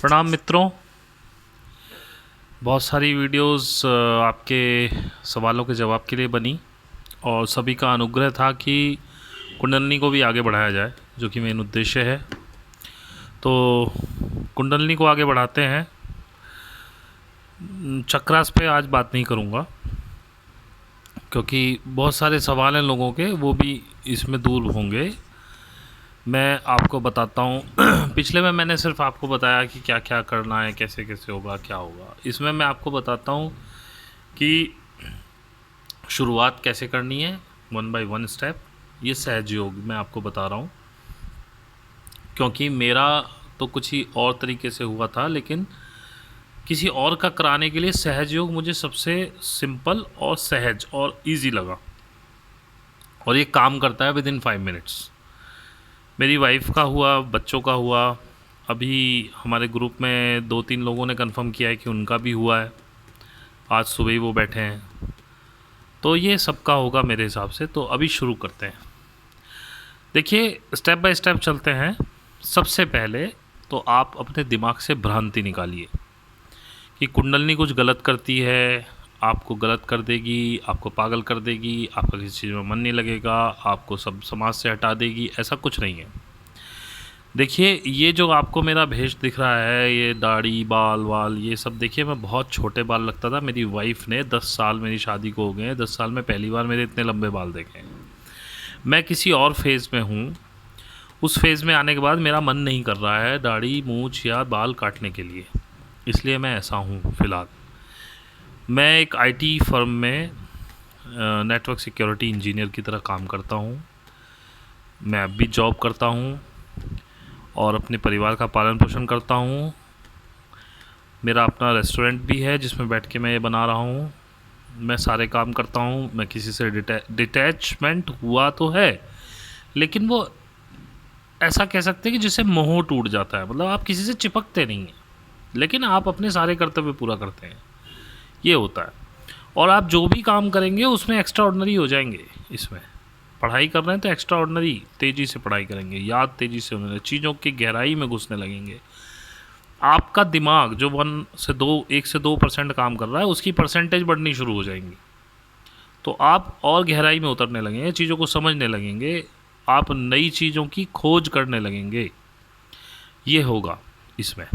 प्रणाम मित्रों। बहुत सारी वीडियोस आपके सवालों के जवाब के लिए बनी और सभी का अनुग्रह था कि कुंडलिनी को भी आगे बढ़ाया जाए, जो कि मेन उद्देश्य है। तो कुंडलिनी को आगे बढ़ाते हैं। चक्रास पे आज बात नहीं करूँगा क्योंकि बहुत सारे सवाल हैं लोगों के, वो भी इसमें दूर होंगे। मैं आपको बताता हूँ पिछले में मैंने सिर्फ आपको बताया कि क्या क्या करना है, कैसे कैसे होगा, क्या होगा। इसमें मैं आपको बताता हूँ कि शुरुआत कैसे करनी है, 1 बाय 1 स्टेप। ये सहज योग मैं आपको बता रहा हूँ क्योंकि मेरा तो कुछ ही और तरीके से हुआ था, लेकिन किसी और का कराने के लिए सहज योग मुझे सबसे सिंपल और सहज और इजी लगा, और ये काम करता है विदिन 5 मिनट्स। मेरी वाइफ का हुआ, बच्चों का हुआ, अभी हमारे ग्रुप में 2-3 लोगों ने कंफर्म किया है कि उनका भी हुआ है। आज सुबह ही वो बैठे हैं, तो ये सबका होगा मेरे हिसाब से। तो अभी शुरू करते हैं। देखिए, स्टेप बाय स्टेप चलते हैं। सबसे पहले तो आप अपने दिमाग से भ्रांति निकालिए कि कुंडलिनी कुछ गलत करती है, आपको गलत कर देगी, आपको पागल कर देगी, आपका किसी चीज़ में मन नहीं लगेगा, आपको सब समाज से हटा देगी। ऐसा कुछ नहीं है। देखिए, ये जो आपको मेरा भेष दिख रहा है, ये दाढ़ी बाल वाल ये सब, देखिए मैं बहुत छोटे बाल लगता था। मेरी वाइफ ने 10 साल, मेरी शादी को हो गए हैं 10 साल में पहली बार मेरे इतने लंबे बाल देखे हैं। मैं किसी और फेज़ में हूँ। उस फेज़ में आने के बाद मेरा मन नहीं कर रहा है दाढ़ी मूछ या बाल काटने के लिए, इसलिए मैं ऐसा हूँ फ़िलहाल। मैं एक आईटी फर्म में नेटवर्क सिक्योरिटी इंजीनियर की तरह काम करता हूँ। मैं अब भी जॉब करता हूँ और अपने परिवार का पालन पोषण करता हूँ। मेरा अपना रेस्टोरेंट भी है जिसमें बैठ के मैं ये बना रहा हूँ। मैं सारे काम करता हूँ। मैं किसी से डिटैचमेंट हुआ तो है, लेकिन वो ऐसा कह सकते हैं कि जिससे मोह टूट जाता है। मतलब आप किसी से चिपकते नहीं हैं, लेकिन आप अपने सारे कर्तव्य पूरा करते हैं, ये होता है। और आप जो भी काम करेंगे उसमें एक्स्ट्रा ऑर्डनरी हो जाएंगे। इसमें पढ़ाई कर रहे हैं तो एक्स्ट्रा ऑर्डनरी तेज़ी से पढ़ाई करेंगे, याद तेज़ी से होने, चीज़ों की गहराई में घुसने लगेंगे। आपका दिमाग जो 1 से 2% काम कर रहा है, उसकी परसेंटेज बढ़नी शुरू हो जाएंगी। तो आप और गहराई में उतरने लगेंगे, चीज़ों को समझने लगेंगे, आप नई चीज़ों की खोज करने लगेंगे। ये होगा इसमें।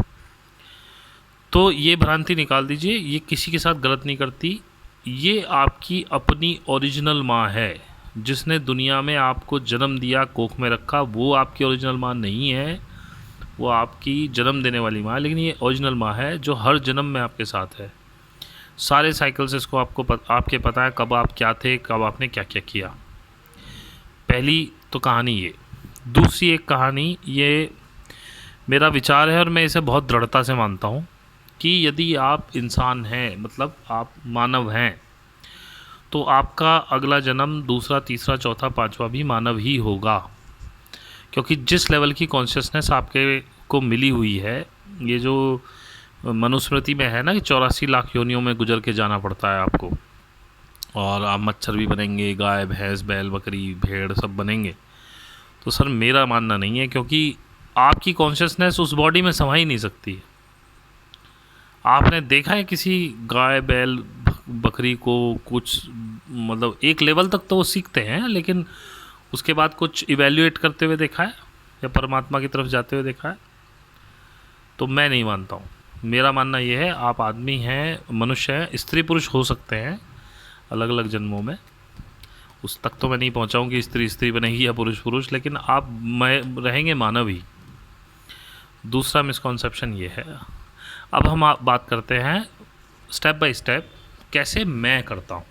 तो ये भ्रांति निकाल दीजिए, ये किसी के साथ गलत नहीं करती। ये आपकी अपनी ओरिजिनल माँ है, जिसने दुनिया में आपको जन्म दिया, कोख में रखा। वो आपकी ओरिजिनल माँ नहीं है, वो आपकी जन्म देने वाली माँ है, लेकिन ये ओरिजिनल माँ है जो हर जन्म में आपके साथ है। सारे साइकिल्स इसको आपके पता है, कब आप क्या थे, कब आपने क्या क्या किया। पहली तो कहानी ये। दूसरी एक कहानी, ये मेरा विचार है और मैं इसे बहुत दृढ़ता से मानता हूँ कि यदि आप इंसान हैं, मतलब आप मानव हैं, तो आपका अगला जन्म दूसरा, तीसरा, चौथा, पांचवा भी मानव ही होगा। क्योंकि जिस लेवल की कॉन्शियसनेस आपके को मिली हुई है, ये जो मनुस्मृति में है ना कि 84 लाख योनियों में गुजर के जाना पड़ता है आपको, और आप मच्छर भी बनेंगे, गाय भैंस बैल बकरी भेड़ सब बनेंगे। तो सर मेरा मानना नहीं है, क्योंकि आपकी कॉन्शियसनेस उस बॉडी में समा ही नहीं सकती है। आपने देखा है किसी गाय बैल बकरी को कुछ, मतलब एक लेवल तक तो वो सीखते हैं, लेकिन उसके बाद कुछ इवैल्यूएट करते हुए देखा है या परमात्मा की तरफ जाते हुए देखा है? तो मैं नहीं मानता हूँ। मेरा मानना ये है, आप आदमी हैं, मनुष्य हैं, स्त्री पुरुष हो सकते हैं अलग अलग जन्मों में। उस तक तो मैं नहीं पहुँचा हूँ कि स्त्री स्त्री बनेगी या पुरुष पुरुष, लेकिन आप रहेंगे मानव ही। दूसरा मिसकॉन्सेप्शन ये है। अब हम बात करते हैं स्टेप बाय स्टेप कैसे मैं करता हूँ।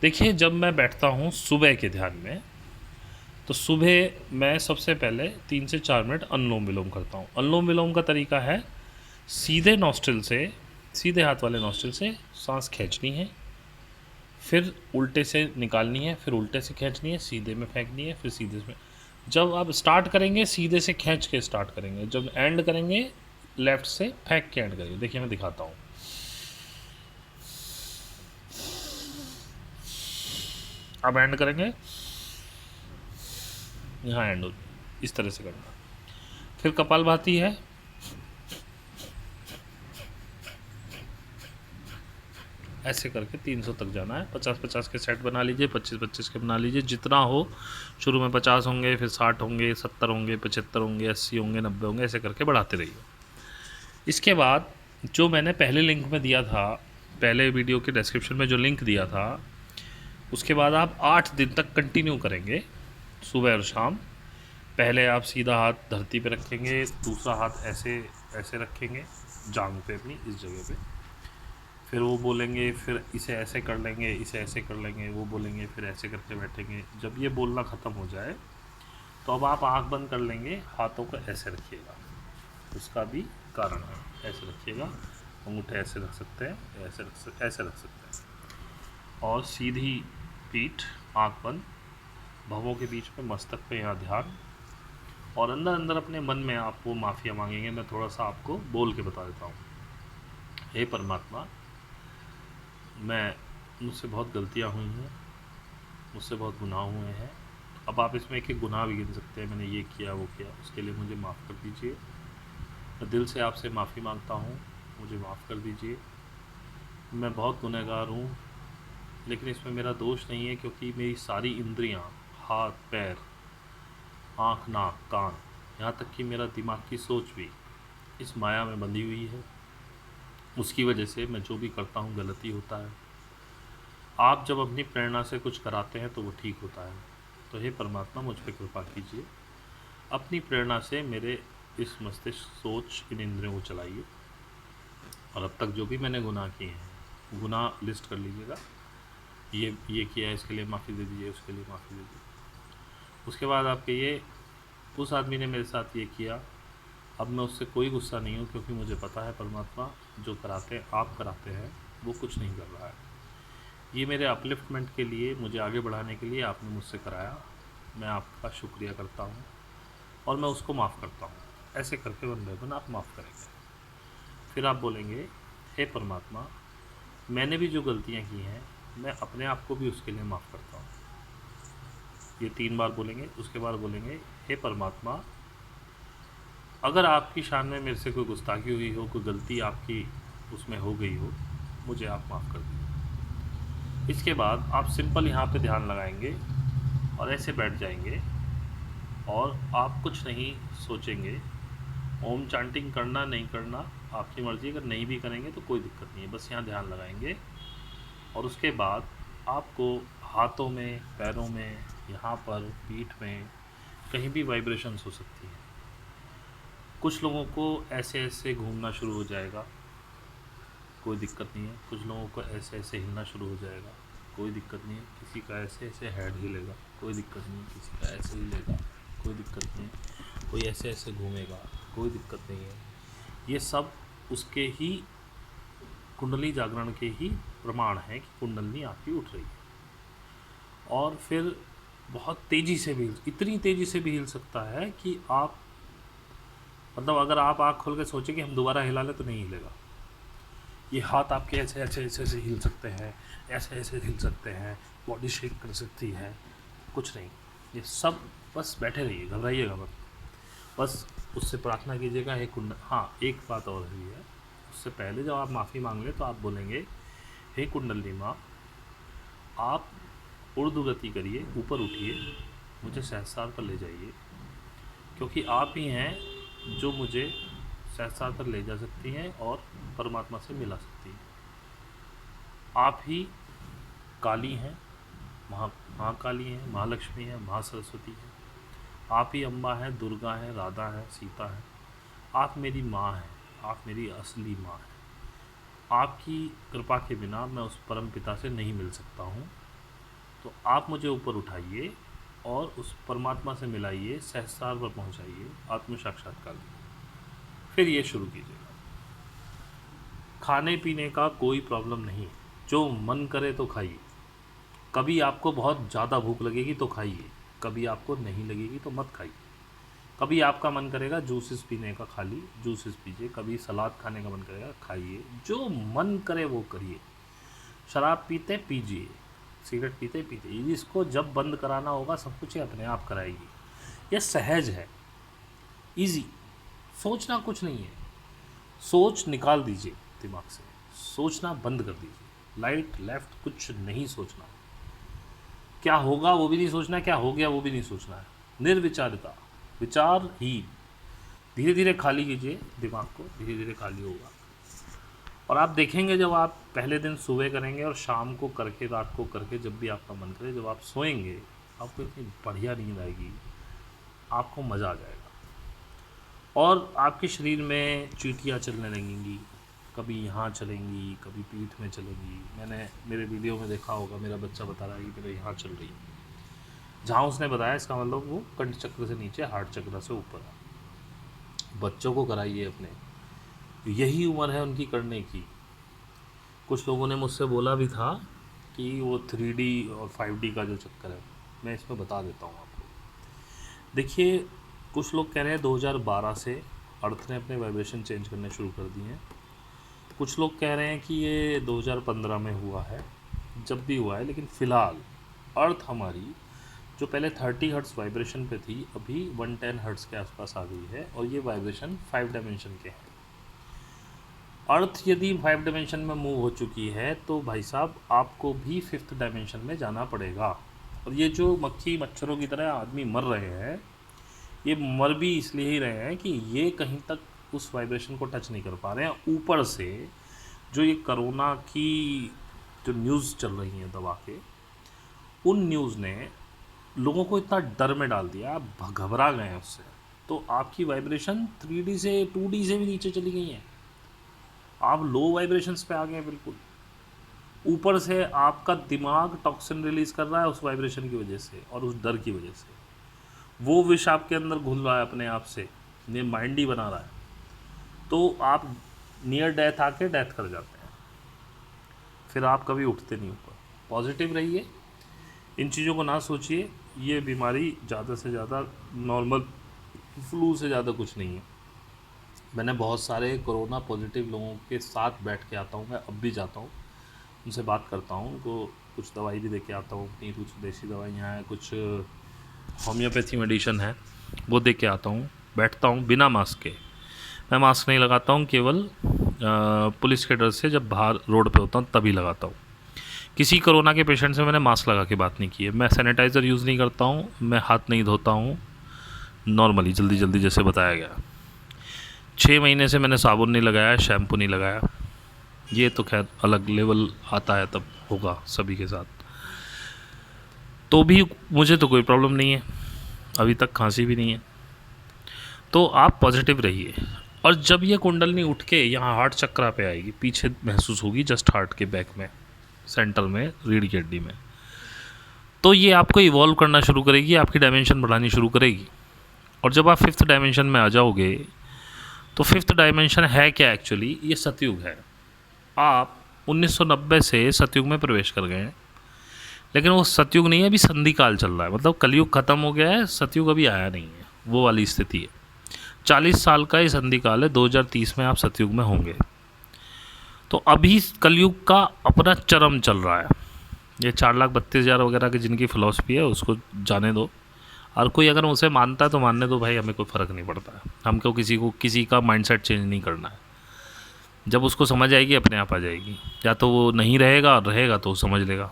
देखिए, जब मैं बैठता हूँ सुबह के ध्यान में, तो सुबह मैं सबसे पहले 3 से 4 मिनट अनुलोम विलोम करता हूँ। अनुलोम विलोम का तरीका है, सीधे नॉस्ट्रिल से, सीधे हाथ वाले नॉस्ट्रिल से सांस खींचनी है, फिर उल्टे से निकालनी है, फिर उल्टे से खींचनी है, सीधे में फेंकनी है, फिर सीधे में। जब आप स्टार्ट करेंगे सीधे से खींच के स्टार्ट करेंगे, जब एंड करेंगे लेफ़्ट से फेंक के एंड करेंगे। देखिए मैं दिखाता हूँ। अब एंड करेंगे, यहाँ एंड हो, इस तरह से करना। फिर कपालभाति है, ऐसे करके 300 तक जाना है। 50-50 के सेट बना लीजिए, 25-25 के बना लीजिए, जितना हो। शुरू में 50 होंगे, फिर 60 होंगे, 70 होंगे, 75 होंगे, 80 होंगे, 90 होंगे, ऐसे करके बढ़ाते रहिए। इसके बाद जो मैंने पहले लिंक में दिया था, पहले वीडियो के डिस्क्रिप्शन में जो लिंक दिया था, उसके बाद आप 8 दिन तक कंटिन्यू करेंगे, सुबह और शाम। पहले आप सीधा हाथ धरती पे रखेंगे, दूसरा हाथ ऐसे ऐसे रखेंगे जांघ पे अपनी, इस जगह पे। फिर वो बोलेंगे, फिर इसे ऐसे कर लेंगे, इसे ऐसे कर लेंगे, वो बोलेंगे, फिर ऐसे करके बैठेंगे। जब ये बोलना ख़त्म हो जाए तो अब आप आंख बंद कर लेंगे, हाथों को ऐसे रखिएगा। उसका भी कारण है, ऐसे रखिएगा, अंगूठे ऐसे रख सकते हैं, ऐसे रख सकते हैं। और सीधी पीठ, आंख बंद, भवों के बीच में, मस्तक पे यहाँ ध्यान। और अंदर अंदर अपने मन में आप वो माफ़िया मांगेंगे। मैं थोड़ा सा आपको बोल के बता देता हूँ। हे परमात्मा, मुझसे बहुत गलतियाँ हुई हैं, मुझसे बहुत गुनाह हुए हैं। अब आप इसमें एक एक गुनाह भी गिन सकते हैं, मैंने ये किया वो किया, उसके लिए मुझे माफ़ कर दीजिए। मैं दिल से आपसे माफ़ी मांगता हूँ, मुझे माफ़ कर दीजिए। मैं बहुत गुनहगार हूँ, लेकिन इसमें मेरा दोष नहीं है, क्योंकि मेरी सारी इंद्रियाँ, हाथ पैर, आँख नाक कान, यहाँ तक कि मेरा दिमाग की सोच भी इस माया में बंधी हुई है। उसकी वजह से मैं जो भी करता हूँ गलती होता है। आप जब अपनी प्रेरणा से कुछ कराते हैं तो वो ठीक होता है। तो हे परमात्मा, मुझ पर कृपा कीजिए, अपनी प्रेरणा से मेरे इस मस्तिष्क, सोच, इन इंद्रियों को चलाइए। और अब तक जो भी मैंने गुनाह किए हैं, गुनाह लिस्ट कर लीजिएगा। ये किया है, इसके लिए माफ़ी दे दीजिए, उसके लिए माफ़ी दे दीजिए। उसके बाद आप कहिए, उस आदमी ने मेरे साथ ये किया, अब मैं उससे कोई गुस्सा नहीं हूँ, क्योंकि मुझे पता है परमात्मा, जो कराते आप कराते हैं वो कुछ नहीं कर रहा है। ये मेरे अपलिफ्टमेंट के लिए, मुझे आगे बढ़ाने के लिए आपने मुझसे कराया। मैं आपका शुक्रिया करता हूँ और मैं उसको माफ़ करता हूँ। ऐसे करके वन बाय वन आप माफ़ करेंगे। फिर आप बोलेंगे, हे परमात्मा, मैंने भी जो गलतियाँ की हैं, मैं अपने आप को भी उसके लिए माफ़ करता हूँ। ये 3 बार बोलेंगे। उसके बाद बोलेंगे, हे परमात्मा, अगर आपकी शान में मेरे से कोई गुस्ताखी हुई हो, कोई गलती आपकी उसमें हो गई हो, मुझे आप माफ़ कर दीजिए। इसके बाद आप सिंपल यहाँ पे ध्यान लगाएंगे और ऐसे बैठ जाएंगे और आप कुछ नहीं सोचेंगे। ओम चांटिंग करना नहीं करना आपकी मर्ज़ी, अगर नहीं भी करेंगे तो कोई दिक्कत नहीं है, बस यहाँ ध्यान लगाएंगे। और उसके बाद आपको हाथों में, पैरों में, यहाँ पर पीठ में कहीं भी वाइब्रेशंस हो सकती है। कुछ लोगों को ऐसे ऐसे घूमना शुरू हो जाएगा, कोई दिक्कत नहीं है। कुछ लोगों को ऐसे ऐसे हिलना शुरू हो जाएगा, कोई दिक्कत नहीं है। किसी का ऐसे ऐसे हेड हिलेगा, कोई दिक्कत नहीं है। किसी का ऐसे हिलेगा, कोई दिक्कत नहीं है। कोई ऐसे ऐसे घूमेगा, कोई दिक्कत नहीं है। ये सब उसके ही कुंडली जागरण के ही प्रमाण हैं कि कुंडली आपकी उठ रही है। और फिर बहुत तेज़ी से भी, इतनी तेज़ी से भी हिल सकता है कि आप, मतलब अगर आप आँख खोल के सोचें कि हम दोबारा हिला लें तो नहीं हिलेगा। ये हाथ आपके ऐसे ऐसे ऐसे ऐसे हिल सकते हैं, ऐसे ऐसे हिल सकते हैं, बॉडी शेक कर सकती है, कुछ नहीं। ये सब बस बैठे रहिए, घबराइएगा मत। बस उससे प्रार्थना कीजिएगा, हे कुंड। हाँ, एक बात और भी है। उससे पहले जब आप माफ़ी मांग लें तो आप बोलेंगे, हे कुंडली माँ, आप उर्दू गति करिए, ऊपर उठिए, मुझे सहस्रार पर ले जाइए, क्योंकि आप ही हैं जो मुझे सहस्रार पर ले जा सकती हैं और परमात्मा से मिला सकती हैं। आप ही काली हैं, महाकाली हैं, महालक्ष्मी हैं, महासरस्वती हैं। आप ही अम्बा हैं, दुर्गा हैं, राधा हैं, सीता हैं। आप मेरी माँ हैं, आप मेरी असली माँ हैं। आपकी कृपा के बिना मैं उस परम पिता से नहीं मिल सकता हूँ। तो आप मुझे ऊपर उठाइए और उस परमात्मा से मिलाइए, सहस्रार पर पहुँचाइए, आत्म साक्षात्कार दीजिए। फिर ये शुरू कीजिएगा। खाने पीने का कोई प्रॉब्लम नहीं, जो मन करे तो खाइए। कभी आपको बहुत ज़्यादा भूख लगेगी तो खाइए, कभी आपको नहीं लगेगी तो मत खाइए। कभी आपका मन करेगा जूसेस पीने का, खाली जूसेस पीजिए। कभी सलाद खाने का मन करेगा, खाइए। जो मन करे वो करिए। शराब पीते पीजिए, सिगरेट पीते पीजिए। इसको जब बंद कराना होगा सब कुछ ये अपने आप कराएगी। यह सहज है, इजी। सोचना कुछ नहीं है। सोच निकाल दीजिए दिमाग से, सोचना बंद कर दीजिए। राइट लेफ्ट कुछ नहीं सोचना, क्या होगा वो भी नहीं सोचना, क्या हो गया वो भी नहीं सोचना है, निर्विचारिता, विचार ही। धीरे धीरे खाली कीजिए दिमाग को, धीरे धीरे खाली होगा। और आप देखेंगे जब आप पहले दिन सुबह करेंगे और शाम को करके, रात को करके, जब भी आपका मन करे, जब आप सोएंगे आपको इतनी बढ़िया नींद आएगी, आपको मज़ा आ जाएगा। और आपके शरीर में चींटियाँ चलने लगेंगी, कभी यहाँ चलेंगी, कभी पीठ में चलेंगी। मैंने मेरे वीडियो में देखा होगा, मेरा बच्चा बता रहा है कि मेरे यहाँ चल रही है, जहाँ उसने बताया इसका मतलब वो कंठ चक्र से नीचे हार्ट चक्र से ऊपर है। बच्चों को कराइए अपने, यही उम्र है उनकी करने की। कुछ लोगों ने मुझसे बोला भी था कि वो 3D और 5D का जो चक्कर है, मैं इसमें बता देता हूँ आपको। देखिए, कुछ लोग कह रहे हैं 2012 से अर्थ ने अपने वाइब्रेशन चेंज करने शुरू कर दिए हैं। कुछ लोग कह रहे हैं कि ये 2015 में हुआ है, जब भी हुआ है, लेकिन फ़िलहाल अर्थ हमारी जो पहले 30 हर्ट्ज़ वाइब्रेशन पे थी, अभी 110 हर्ट्ज़ के आसपास आ गई है, और ये वाइब्रेशन 5 डायमेंशन के हैं। अर्थ यदि 5 डायमेंशन में मूव हो चुकी है तो भाई साहब आपको भी 5th डायमेंशन में जाना पड़ेगा। और ये जो मक्खी मच्छरों की तरह आदमी मर रहे हैं, ये मर भी इसलिए ही रहे हैं कि ये कहीं तक उस वाइब्रेशन को टच नहीं कर पा रहे हैं। ऊपर से जो ये कोरोना की जो न्यूज़ चल रही है दबा के, उन न्यूज़ ने लोगों को इतना डर में डाल दिया, आप घबरा गए हैं उससे, तो आपकी वाइब्रेशन 3D से 2D से भी नीचे चली गई हैं, आप लो वाइब्रेशंस पे आ गए हैं बिल्कुल। ऊपर से आपका दिमाग टॉक्सिन रिलीज़ कर रहा है उस वाइब्रेशन की वजह से और उस डर की वजह से, वो विष आपके अंदर घुल रहा है अपने आप से, ये माइंड ही बना रहा है, तो आप नियर डेथ आके डेथ कर जाते हैं, फिर आप कभी उठते नहीं ऊपर। पॉजिटिव रहिए, इन चीज़ों को ना सोचिए। ये बीमारी ज़्यादा से ज़्यादा नॉर्मल फ्लू से ज़्यादा कुछ नहीं है। मैंने बहुत सारे कोरोना पॉजिटिव लोगों के साथ बैठ के आता हूँ, मैं अब भी जाता हूँ, उनसे बात करता हूँ, उनको कुछ दवाई भी दे के आता हूँ, अपनी कुछ देसी दवाइयाँ हैं, कुछ होम्योपैथी मेडिसिन है, वो दे के आता हूँ, बैठता हूँ बिना मास्क के। मैं मास्क नहीं लगाता हूँ, केवल पुलिस के डर से जब बाहर रोड पे होता हूँ तभी लगाता हूँ। किसी कोरोना के पेशेंट से मैंने मास्क लगा के बात नहीं की है। मैं सैनिटाइज़र यूज़ नहीं करता हूँ, मैं हाथ नहीं धोता हूँ, नॉर्मली जल्दी जल्दी जैसे बताया गया। 6 महीने से मैंने साबुन नहीं लगाया, शैम्पू नहीं लगाया। ये तो खैर अलग लेवल आता है तब होगा सभी के साथ, तो भी मुझे तो कोई प्रॉब्लम नहीं है, अभी तक खांसी भी नहीं है। तो आप पॉजिटिव रहिए। और जब ये कुंडलनी उठ के यहाँ हार्ट चक्रा पे आएगी, पीछे महसूस होगी, जस्ट हार्ट के बैक में, सेंटर में, रीढ़ की हड्डी में, तो ये आपको इवॉल्व करना शुरू करेगी, आपकी डायमेंशन बढ़ानी शुरू करेगी। और जब आप 5th डायमेंशन में आ जाओगे, तो 5th डायमेंशन है क्या एक्चुअली? ये सतयुग है। आप 1990 से सतयुग में प्रवेश कर गए हैं, लेकिन वो सतयुग नहीं है, अभी संधि काल चल रहा है, मतलब कलयुग ख़त्म हो गया है, सतयुग अभी आया नहीं है, वो वाली स्थिति है। 40 साल का ये संधि काल है, 2030 में आप सतयुग में होंगे। तो अभी कलयुग का अपना चरम चल रहा है। ये 4,32,000 वगैरह की जिनकी फ़िलॉसफी है उसको जाने दो, और कोई अगर उसे मानता है तो मानने दो भाई, हमें कोई फ़र्क नहीं पड़ता है। हमको किसी का माइंडसेट चेंज नहीं करना है। जब उसको समझ आएगी अपने आप आ जाएगी, या तो वो नहीं रहेगा, रहेगा तो समझ लेगा।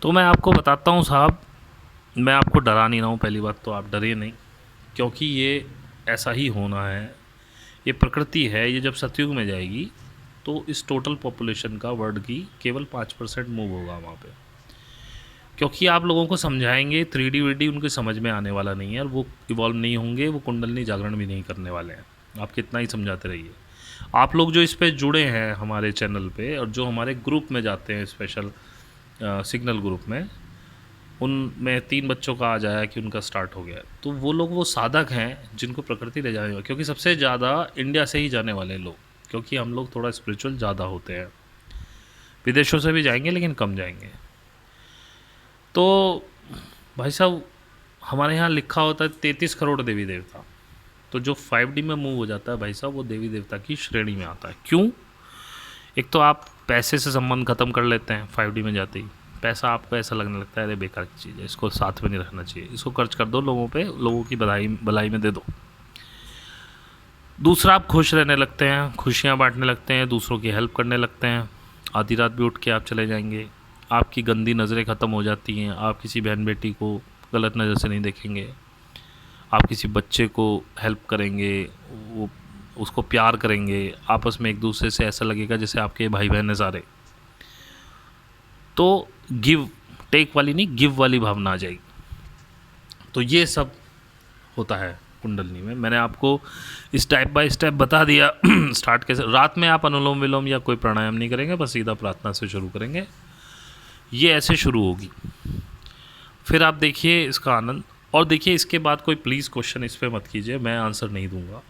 तो मैं आपको बताता हूँ साहब, मैं आपको डरा नहीं रहा हूँ, पहली बात तो आप डरिए नहीं, क्योंकि ये ऐसा ही होना है, ये प्रकृति है। ये जब सतयुग में जाएगी तो इस टोटल पॉपुलेशन का वर्ल्ड की केवल 5% मूव होगा वहाँ पे, क्योंकि आप लोगों को समझाएंगे 3D वीडी उनके समझ में आने वाला नहीं है, और वो इवॉल्व नहीं होंगे, वो कुंडलनी जागरण भी नहीं करने वाले हैं। आप कितना ही समझाते रहिए। आप लोग जो इस पे जुड़े हैं हमारे चैनल पे, और जो हमारे ग्रुप में जाते हैं, स्पेशल सिग्नल ग्रुप में, उनमें 3 बच्चों का आज आया कि उनका स्टार्ट हो गया, तो वो लोग वो साधक हैं जिनको प्रकृति ले जाने वाले, क्योंकि सबसे ज़्यादा इंडिया से ही जाने वाले लोग, क्योंकि हम लोग थोड़ा स्पिरिचुअल ज़्यादा होते हैं। विदेशों से भी जाएंगे लेकिन कम जाएंगे। तो भाई साहब, हमारे यहाँ लिखा होता है 33 करोड़ देवी देवता, तो जो 5D में मूव हो जाता है भाई साहब, वो देवी देवता की श्रेणी में आता है। क्यों? एक तो आप पैसे से संबंध ख़त्म कर लेते हैं 5D में जाते ही। पैसा आपको ऐसा लगने लगता है अरे बेकार की चीज़ है, इसको साथ में नहीं रखना चाहिए, इसको खर्च कर दो लोगों पे, लोगों की भलाई में दे दो। दूसरा, आप खुश रहने लगते हैं, खुशियाँ बांटने लगते हैं, दूसरों की हेल्प करने लगते हैं। आधी रात भी उठ के आप चले जाएंगे, आपकी गंदी नज़रें ख़त्म हो जाती हैं, आप किसी बहन बेटी को गलत नज़र से नहीं देखेंगे, आप किसी बच्चे को हेल्प करेंगे, वो उसको प्यार करेंगे, आपस में एक दूसरे से ऐसा लगेगा जैसे आपके भाई बहन हैं सारे। तो गिव टेक वाली नहीं, गिव वाली भावना आ जाएगी। तो ये सब होता है कुंडलनी में। मैंने आपको स्टेप बाय स्टेप बता दिया स्टार्ट कैसे। रात में आप अनुलोम विलोम या कोई प्राणायाम नहीं करेंगे, बस सीधा प्रार्थना से शुरू करेंगे। ये ऐसे शुरू होगी, फिर आप देखिए इसका आनंद। और देखिए इसके बाद कोई प्लीज़ क्वेश्चन इस पर मत कीजिए, मैं आंसर नहीं दूंगा।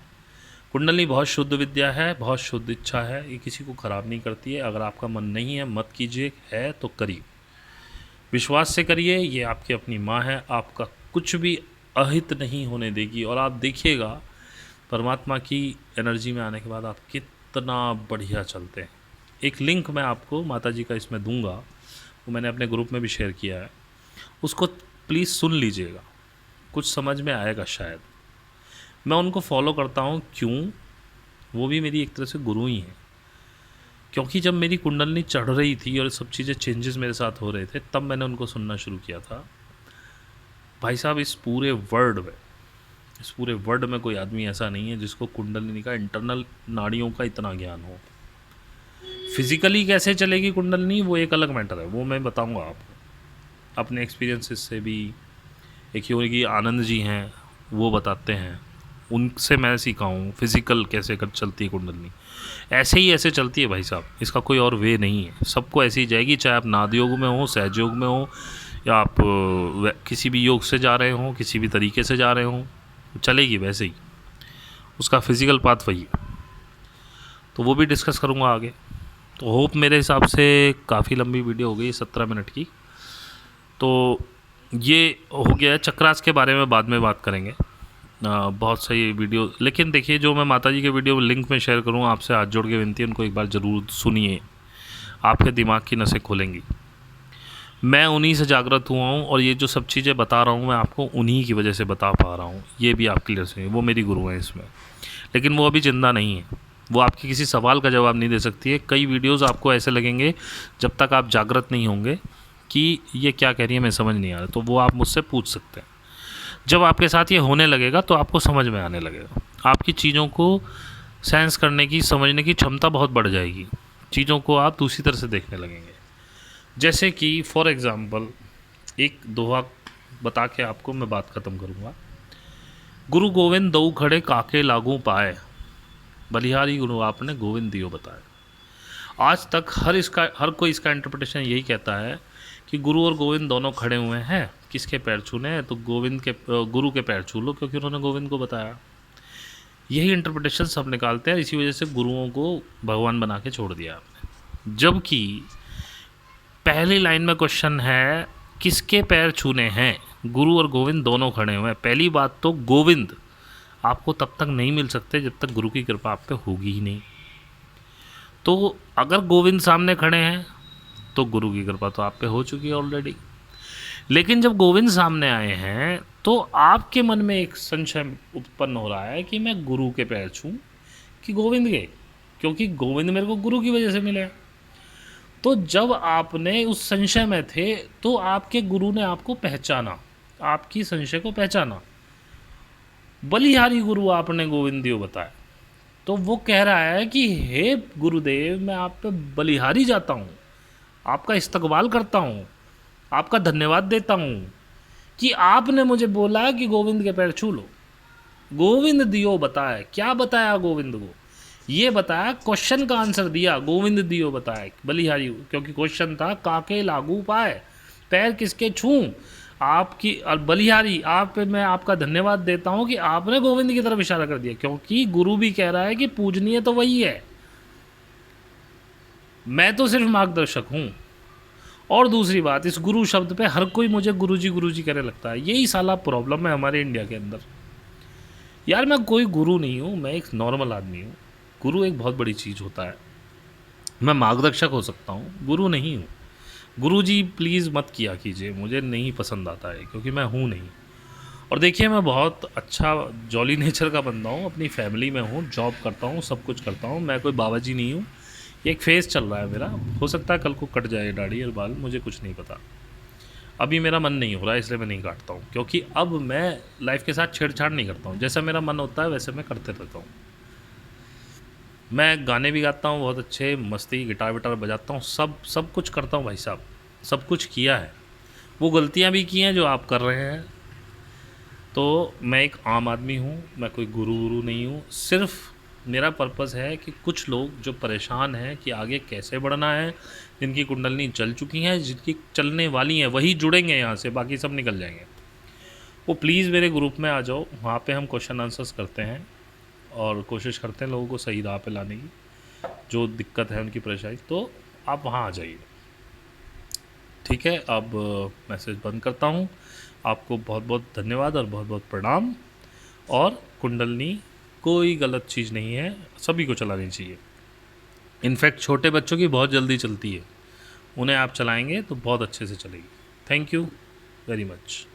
कुंडलनी बहुत शुद्ध विद्या है, बहुत शुद्ध इच्छा है, ये किसी को ख़राब नहीं करती है। अगर आपका मन नहीं है मत कीजिए, है तो करिए, विश्वास से करिए। ये आपकी अपनी माँ है, आपका कुछ भी अहित नहीं होने देगी। और आप देखिएगा परमात्मा की एनर्जी में आने के बाद आप कितना बढ़िया चलते हैं। एक लिंक मैं आपको माता जी का इसमें दूंगा, वो मैंने अपने ग्रुप में भी शेयर किया है, उसको प्लीज़ सुन लीजिएगा, कुछ समझ में आएगा शायद। मैं उनको फॉलो करता हूँ, क्यों? वो भी मेरी एक तरह से गुरु ही हैं। क्योंकि जब मेरी कुंडलनी चढ़ रही थी और सब चीज़ें चेंजेस मेरे साथ हो रहे थे, तब मैंने उनको सुनना शुरू किया था। भाई साहब, इस पूरे वर्ल्ड में कोई आदमी ऐसा नहीं है जिसको कुंडलिनी का इंटरनल नाड़ियों का इतना ज्ञान हो। फिज़िकली कैसे चलेगी कुंडलिनी, वो एक अलग मैटर है, वो मैं बताऊंगा आपको अपने एक्सपीरियंसेस से भी। एक योगी आनंद जी हैं, वो बताते हैं, उनसे मैं सीखा हूँ फिज़िकल कैसे कर चलती है कुंडलिनी। ऐसे चलती है भाई साहब, इसका कोई और वे नहीं है। सबको ऐसे ही जाएगी, चाहे आप नाद योग में हो, सहज योग में हो, या आप किसी भी योग से जा रहे हो, किसी भी तरीके से जा रहे हो, चलेगी वैसे ही। उसका फिज़िकल पाथ वही है। तो वो भी डिस्कस करूँगा आगे। तो होप, मेरे हिसाब से काफ़ी लंबी वीडियो हो गई, 17 मिनट की। तो ये हो गया है। चक्रास के बारे में बाद में बात करेंगे, बहुत सही वीडियो। लेकिन देखिए, जो मैं माता जी के वीडियो लिंक में शेयर करूँ, आपसे हाथ जोड़ के विनती है, उनको एक बार ज़रूर सुनिए, आपके दिमाग की नसें खोलेंगी। मैं उन्हीं से जागृत हुआ हूँ, और ये जो सब चीज़ें बता रहा हूँ मैं आपको, उन्हीं की वजह से बता पा रहा हूँ। ये भी आप क्लियर सुनिए, वो मेरी गुरु हैं इसमें, लेकिन वो अभी जिंदा नहीं है। वो आपके किसी सवाल का जवाब नहीं दे सकती है। कई वीडियोस आपको ऐसे लगेंगे, जब तक आप जागृत नहीं होंगे कि ये क्या कह रही है, मैं समझ नहीं आ रहा, तो वो आप मुझसे पूछ सकते हैं। जब आपके साथ ये होने लगेगा तो आपको समझ में आने लगेगा। आपकी चीज़ों को सेंस करने की, समझने की क्षमता बहुत बढ़ जाएगी। चीज़ों को आप दूसरी तरह से देखने लगेंगे। जैसे कि फॉर एग्ज़ाम्पल, एक दोहा बता के आपको मैं बात ख़त्म करूँगा। गुरु गोविंद दऊ खड़े काके लागू पाए, बलिहारी गुरु आपने गोविंद दियो बताए। आज तक हर कोई इसका इंटरप्रिटेशन यही कहता है कि गुरु और गोविंद दोनों खड़े हुए हैं, किसके पैर छूने हैं, तो गुरु के पैर छू लो, क्योंकि उन्होंने गोविंद को बताया। यही इंटरप्रिटेशन सब निकालते हैं। इसी वजह से गुरुओं को भगवान बना के छोड़ दिया आपने। जबकि पहली लाइन में क्वेश्चन है, किसके पैर छूने हैं? गुरु और गोविंद दोनों खड़े हुए हैं। पहली बात तो गोविंद आपको तब तक नहीं मिल सकते जब तक गुरु की कृपा आप पे होगी ही नहीं। तो अगर गोविंद सामने खड़े हैं तो गुरु की कृपा तो आप पे हो चुकी है ऑलरेडी। लेकिन जब गोविंद सामने आए हैं तो आपके मन में एक संशय उत्पन्न हो रहा है कि मैं गुरु के पैर छूं कि गोविंद के, क्योंकि गोविंद मेरे को गुरु की वजह से मिले। तो जब आपने उस संशय में थे तो आपके गुरु ने आपको पहचाना, आपकी संशय को पहचाना। बलिहारी गुरु आपने गोविंद दियो बताया। तो वो कह रहा है कि हे गुरुदेव, मैं आप पे बलिहारी जाता हूँ, आपका इस्तकबाल करता हूँ, आपका धन्यवाद देता हूँ कि आपने मुझे बोला कि गोविंद के पैर छू लो। गोविंद दियो बताया। क्या बताया गोविंद को? ये बताया, क्वेश्चन का आंसर दिया, गोविंद दियो बताया बलिहारी, क्योंकि क्वेश्चन था काके लागू पाए, पैर किसके छूं? आपकी। और बलिहारी, आप पे मैं आपका धन्यवाद देता हूँ कि आपने गोविंद की तरफ इशारा कर दिया, क्योंकि गुरु भी कह रहा है कि पूजनीय तो वही है, मैं तो सिर्फ मार्गदर्शक हूँ। और दूसरी बात, इस गुरु शब्द पे हर कोई मुझे गुरुजी कहने लगता है। यही साला प्रॉब्लम है हमारे इंडिया के अंदर। यार, मैं कोई गुरु नहीं हूँ, मैं एक नॉर्मल आदमी हूँ। गुरु एक बहुत बड़ी चीज़ होता है। मैं मार्गदर्शक हो सकता हूँ, गुरु नहीं हूँ। गुरुजी प्लीज़ मत किया कीजिए, मुझे नहीं पसंद आता है, क्योंकि मैं हूँ नहीं। और देखिए, मैं बहुत अच्छा जॉली नेचर का बंदा हूँ, अपनी फैमिली में हूँ, जॉब करता हूँ, सब कुछ करता हूँ। मैं कोई बाबा जी नहीं हूँ ये एक फेज़ चल रहा है मेरा, हो सकता है कल को कट जाए दाढ़ी और बाल, मुझे कुछ नहीं पता। अभी मेरा मन नहीं हो रहा है इसलिए मैं नहीं काटता हूँ, क्योंकि अब मैं लाइफ के साथ छेड़छाड़ नहीं करता हूँ, जैसा मेरा मन होता है वैसे मैं करते रहता हूँ। मैं गाने भी गाता हूँ बहुत अच्छे, मस्ती गिटार विटार बजाता हूँ, सब कुछ करता हूँ भाई साहब, सब कुछ किया है। वो गलतियाँ भी की हैं जो आप कर रहे हैं। तो मैं एक आम आदमी हूँ, मैं कोई गुरु नहीं हूँ, सिर्फ मेरा पर्पज़ है कि कुछ लोग जो परेशान हैं कि आगे कैसे बढ़ना है, जिनकी कुंडलनी चल चुकी हैं, जिनकी चलने वाली हैं, वही जुड़ेंगे यहाँ से, बाकी सब निकल जाएंगे। वो प्लीज़ मेरे ग्रुप में आ जाओ, वहाँ पे हम क्वेश्चन आंसर्स करते हैं और कोशिश करते हैं लोगों को सही राह पे लाने की, जो दिक्कत है उनकी परेशानी, तो आप वहाँ आ जाइए। ठीक है, अब मैसेज बंद करता हूँ। आपको बहुत बहुत धन्यवाद और बहुत बहुत प्रणाम। और कुंडलनी कोई गलत चीज़ नहीं है, सभी को चलानी चाहिए। इनफैक्ट छोटे बच्चों की बहुत जल्दी चलती है, उन्हें आप चलाएंगे तो बहुत अच्छे से चलेगी। Thank you very much.